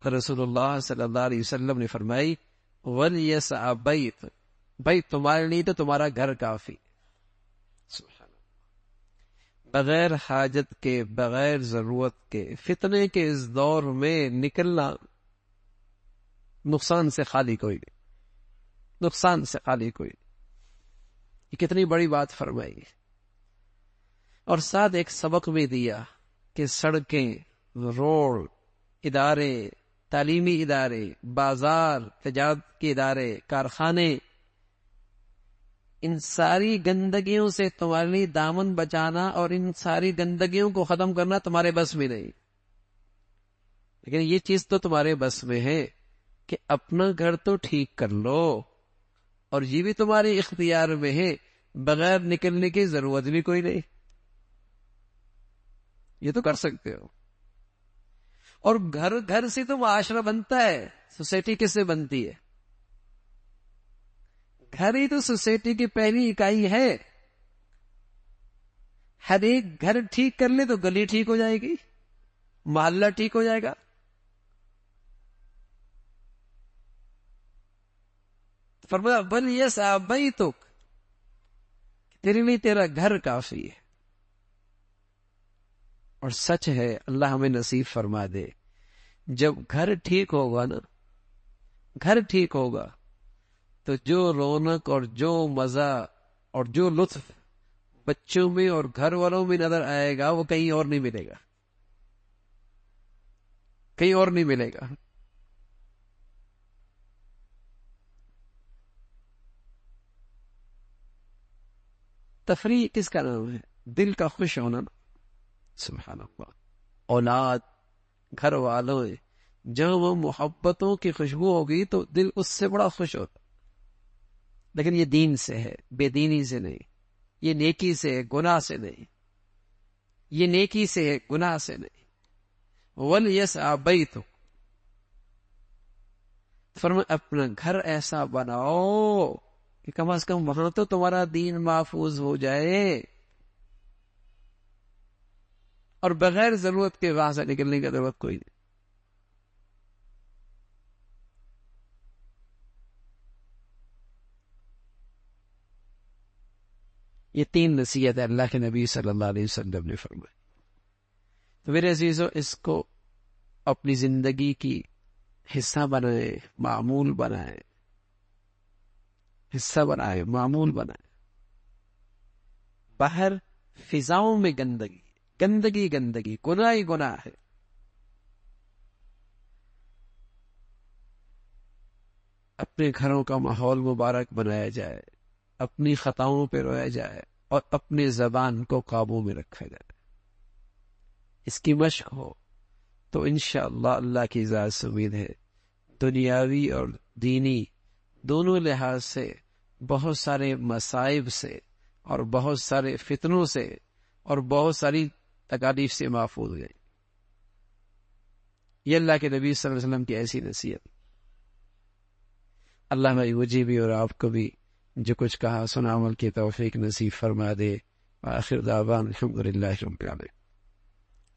رسول اللہ صلی اللہ علیہ وسلم نے فرمائی وَلْيَسْعَ بَيْتُ، بھائی تمہارے لیے تو تمہارا گھر کافی. سبحان اللہ. بغیر حاجت کے، بغیر ضرورت کے، فتنے کے اس دور میں نکلنا نقصان سے خالی کوئی نہیں، نقصان سے خالی کوئی نہیں. یہ کتنی بڑی بات فرمائی. اور ساتھ ایک سبق بھی دیا کہ سڑکیں، روڈ، ادارے، تعلیمی ادارے، بازار، تجارت کے ادارے، کارخانے، ان ساری گندگیوں سے تمہارے لیے دامن بچانا اور ان ساری گندگیوں کو ختم کرنا تمہارے بس میں نہیں. لیکن یہ چیز تو تمہارے بس میں ہے کہ اپنا گھر تو ٹھیک کر لو، اور یہ بھی تمہارے اختیار میں ہے، بغیر نکلنے کی ضرورت بھی کوئی نہیں. یہ تو کر سکتے ہو. اور گھر سے تو معاشرہ بنتا ہے، سوسائٹی کس سے بنتی ہے؟ گھر ہی تو سوسائٹی کی پہلی اکائی ہے. ہر ایک گھر ٹھیک کر لے تو گلی ٹھیک ہو جائے گی، محلہ ٹھیک ہو جائے گا. فرمایا وَلْيَسْعَ بَيْتُكَ، تیرے لیے تیرا گھر کافی ہے. اور سچ ہے، اللہ ہمیں نصیب فرما دے، جب گھر ٹھیک ہوگا نا، گھر ٹھیک ہوگا تو جو رونق اور جو مزہ اور جو لطف بچوں میں اور گھر والوں میں نظر آئے گا وہ کہیں اور نہیں ملے گا، کہیں اور نہیں ملے گا. تفریح کس کا نام ہے؟ دل کا خوش ہونا نا. سبحان اللہ. اولاد، گھر والوں، جب وہ محبتوں کی خوشبو ہوگی تو دل اس سے بڑا خوش ہوتا. لیکن یہ دین سے ہے، بے دینی سے نہیں. یہ نیکی سے ہے، گناہ سے نہیں. یہ نیکی سے ہے، گناہ سے نہیں. وَلْيَسْعَ بَيْتُكَ، فرمایا اپنا گھر ایسا بناؤ کہ کم از کم وہاں تو تمہارا دین محفوظ ہو جائے، اور بغیر ضرورت کے وہاں سے نکلنے کی ضرورت کوئی نہیں. یہ 3 نصیحت اللہ کے نبی صلی اللہ علیہ وسلم نے فرمائی. تو میرے عزیزو، اس کو اپنی زندگی کی حصہ بنائے، معمول بنائے، حصہ بنائے، معمول بنائے. باہر فضاؤں میں گندگی گندگی گندگی، گناہ ہی گناہ ہے. اپنے گھروں کا ماحول مبارک بنایا جائے، اپنی خطاؤں پہ رویا جائے، اور اپنی زبان کو قابو میں رکھا جائے. اس کی مشق ہو تو انشاءاللہ اللہ کی ذات سے امید ہے دنیاوی اور دینی دونوں لحاظ سے بہت سارے مصائب سے اور بہت سارے فتنوں سے اور بہت ساری تکالیف سے محفوظ ہو جائے. یہ اللہ کے نبی صلی اللہ علیہ وسلم کی ایسی نصیحت. اللہ بھائی مجھے بھی اور آپ کو بھی جو کچھ کہا سنا عمل کی توفیق نصیب فرما دے. آخر دعوان الحمدللہ رب العالمین.